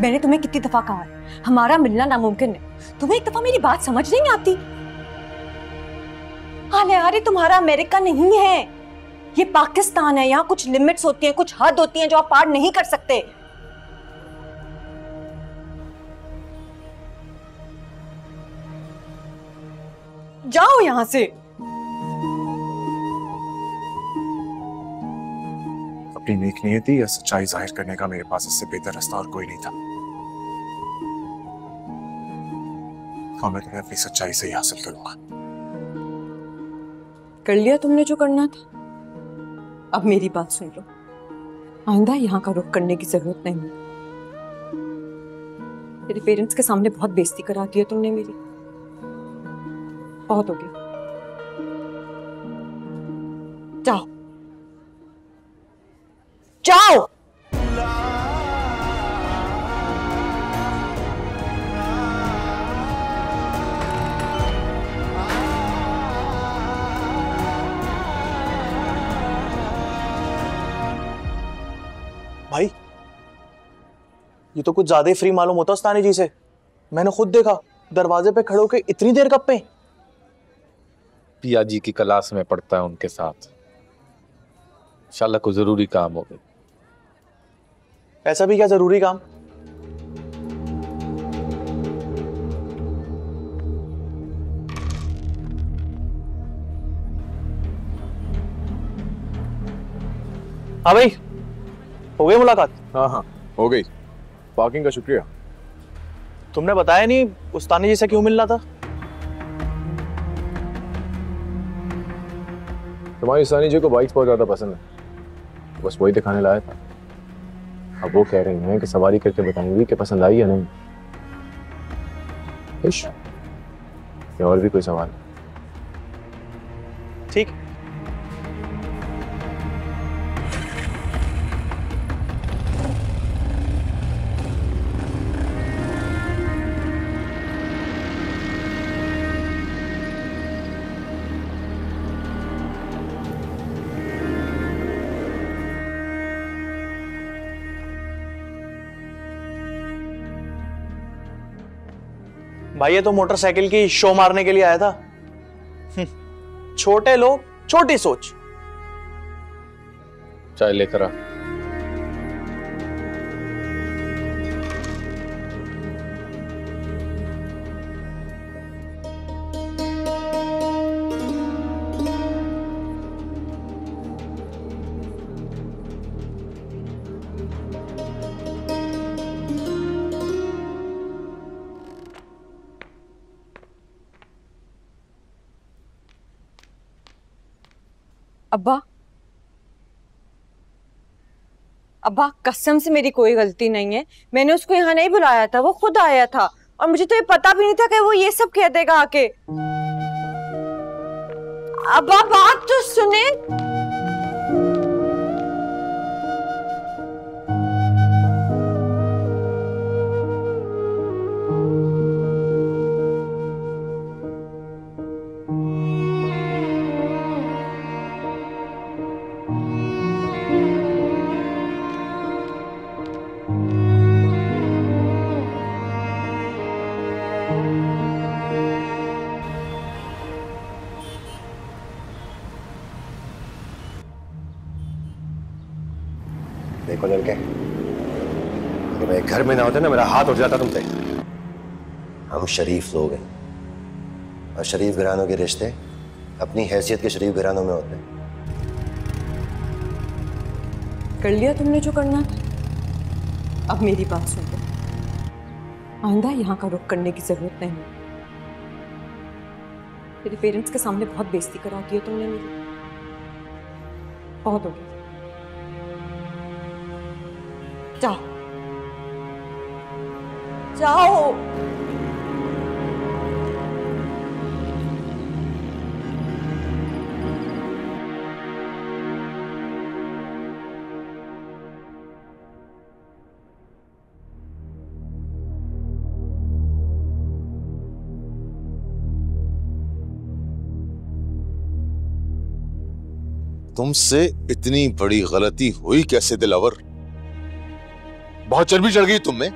मैंने तुम्हें कितनी दफा कहा है हमारा मिलना नामुमकिन है। तुम्हें एक दफा मेरी बात समझ नहीं आती? हाले यार तुम्हारा अमेरिका नहीं है, ये पाकिस्तान है। यहाँ कुछ लिमिट्स होती हैं, कुछ हद होती हैं जो आप पार नहीं कर सकते। जाओ यहां से। अपनी नेक नियति या सच्चाई जाहिर करने का मेरे पास इससे बेहतर रास्ता और कोई नहीं था, और मैं तुम्हें अपनी सच्चाई से ही हासिल करूंगा। कर लिया तुमने जो करना था, अब मेरी बात सुन लो। आइंदा यहाँ का रुख करने की जरूरत नहीं है। तेरे पेरेंट्स के सामने बहुत बेइज्जती करा दी है तुमने मेरी, बहुत हो गया। जाओ जाओ। भाई ये तो कुछ ज्यादा ही फ्री मालूम होता उस्तानी जी से। मैंने खुद देखा दरवाजे पे खड़े होकर इतनी देर कब पे। पिया जी की क्लास में पढ़ता है उनके साथ, इंशाल्लाह कोई जरूरी काम हो गया। ऐसा भी क्या जरूरी काम? हाँ भाई, हो गई मुलाकात? हाँ हाँ हो गई। पार्किंग का शुक्रिया। तुमने बताया नहीं उस्तानी जी से क्यों मिलना था? तुम्हारी उस्तानी जी को बाइक्स बहुत ज्यादा पसंद है, बस वही दिखाने लाया था। अब वो कह रही हैं कि सवारी करके बताएंगी कि पसंद आई या नहीं। इश, या और भी कोई सवाल? ठीक। भाई ये तो मोटरसाइकिल की शो मारने के लिए आया था। छोटे लोग छोटी सोच। चाय लेकर आ। अब्बा, अब्बा कसम से मेरी कोई गलती नहीं है। मैंने उसको यहाँ नहीं बुलाया था, वो खुद आया था और मुझे तो ये पता भी नहीं था कि वो ये सब कह देगा आके। अब्बा बात तो सुने। देखो लड़के, अगर मैं घर में ना होते ना मेरा हाथ उठ जाता तुम पे। हम शरीफ लोग हैं और शरीफ घरानों के रिश्ते अपनी हैसियत के शरीफ घरानों में होते हैं। कर लिया तुमने जो करना था, अब मेरी बात सुन लो। आइंदा यहाँ का रुख करने की जरूरत नहीं है। तेरे पेरेंट्स के सामने बहुत बेइज्जती करा दी है तुमने मेरी, बहुत हो गया। जाओ जाओ। तुमसे इतनी बड़ी गलती हुई कैसे दिलावर? बहुत चर्बी चढ़ गई तुम में।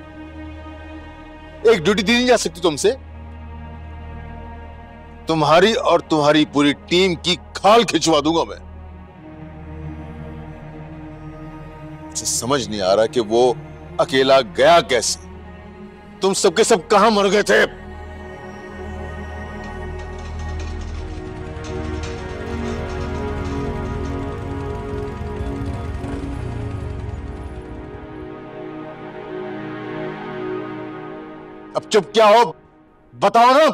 एक ड्यूटी दी नहीं जा सकती तुमसे? तुम्हारी और तुम्हारी पूरी टीम की खाल खिंचवा दूंगा मैं। मुझे समझ नहीं आ रहा कि वो अकेला गया कैसे। तुम सबके सब कहां मर गए थे? अब चुप क्या हो, बताओ ना।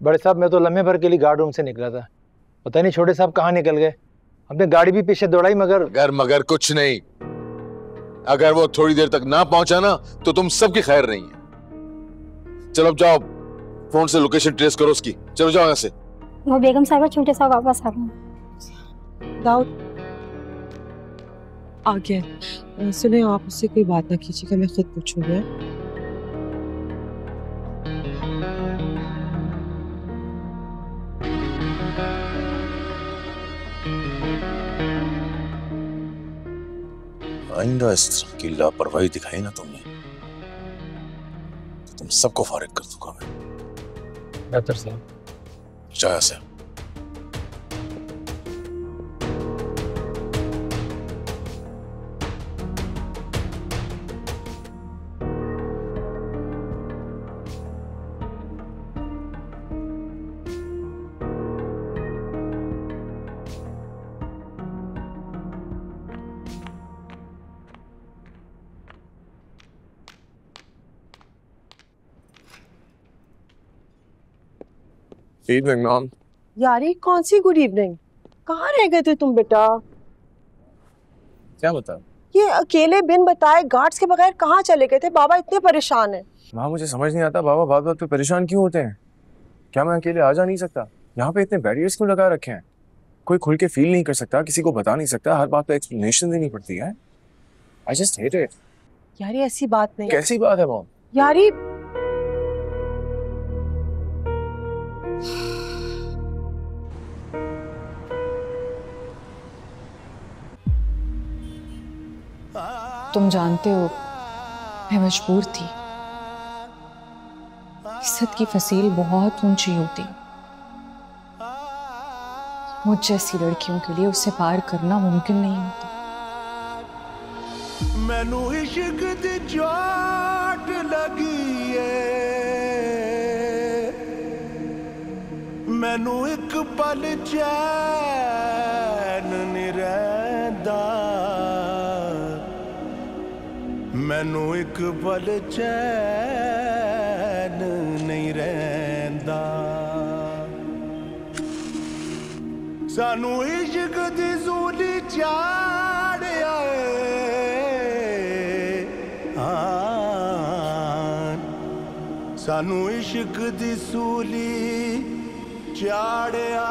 बड़े साहब मैं तो लम्हे भर के लिए गार्ड रूम से निकला था, पता नहीं छोटे साहब कहाँ निकल गए। हमने गाड़ी भी पीछे दौड़ाई मगर कुछ नहीं। अगर वो थोड़ी देर तक ना पहुंचा ना तो तुम सबकी खैर नहीं है। चलो अब जाओ, फोन से लोकेशन ट्रेस करो उसकी। चलो जाओ यहाँ से। वो बेगम साहब छोटे साहब वापस आ गए। दाऊद आ गया। सुने, आप उससे कोई बात ना कीजिएगा, मैं खुद पूछूंगी। आइंदा इस तरह की लापरवाही दिखाई ना तुमने तो तुम सबको फारिग कर दूंगा मैं। बेहतर साहब जाया से। Evening ma'am. यार ये कौन सी गुड इवनिंग? कहाँ रह गए थे तुम बेटा? क्या बता? ये अकेले बिन बताए गार्ड्स के बगैर कहाँ चले गए थे? बाबा इतने परेशान हैं। माँ मुझे समझ नहीं आता बाबा बात बात पे परेशान क्यों होते हैं? क्या मैं अकेले आ जा नहीं सकता? यहाँ पे इतने बैरियर्स क्यों लगा रखे हैं? कोई खुल के फील नहीं कर सकता, किसी को बता नहीं सकता, हर बात पे एक्सप्लेनेशन देनी पड़ती है। I just hate it. यार ये ऐसी बात नहीं। कैसी बात है मॉम? यार ये तुम जानते हो मैं मजबूर थी। इज्जत की फसील बहुत ऊंची होती, मुझ जैसी लड़कियों के लिए उसे पार करना मुमकिन नहीं होता। मैनू इश्क दी चोट लगी है, मैनू एक पल चैन नहीं रहिंदा, मैनू एक पल चैन नहीं रहिंदा। सानू इश्क दी सूली चाढ़िया सानू इश्क दी सूली चाढ़िया।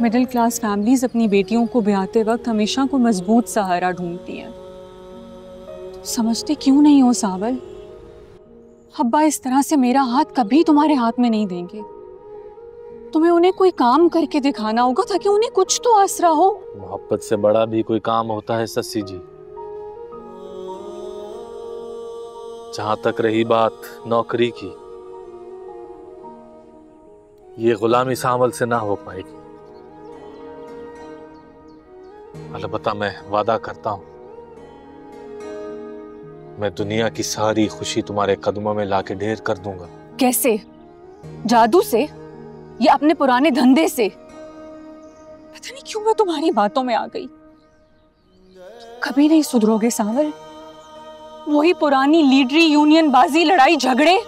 मिडिल क्लास फैमिलीज अपनी बेटियों को ब्याहते वक्त हमेशा को मजबूत सहारा ढूंढती हैं। समझते क्यों नहीं हो सावल? अब्बा इस तरह से मेरा हाथ कभी तुम्हारे हाथ में नहीं देंगे। तुम्हें उन्हें कोई काम करके दिखाना होगा ताकि उन्हें कुछ तो आसरा हो। मोहब्बत से बड़ा भी कोई काम होता है सस्सी जी। जहां तक रही बात नौकरी की, ये गुलामी सावल से ना हो पाएगी। अलबत्ता मैं वादा करता हूं, मैं दुनिया की सारी खुशी तुम्हारे कदमों में लाके ढेर कर दूंगा। कैसे? जादू से या अपने पुराने धंधे से? पता नहीं क्यों मैं तुम्हारी बातों में आ गई। कभी नहीं सुधरोगे सावल। वही पुरानी लीडरी, यूनियन बाजी, लड़ाई झगड़े।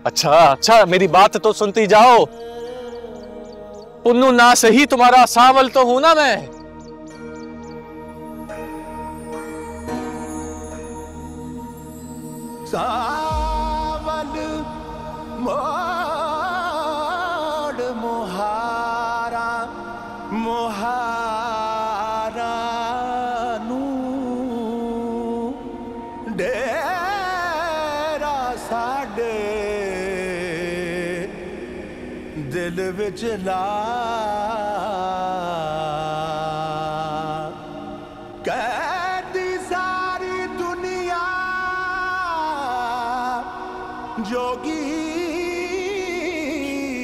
अच्छा मेरी बात तो सुनती जाओ। पुन्नू ना सही तुम्हारा सावल तो हूं ना मैं। सावल मोड़ मोहारा मोहारा नू डेरा साडे दिल विच ला कहती सारी दुनिया जोगी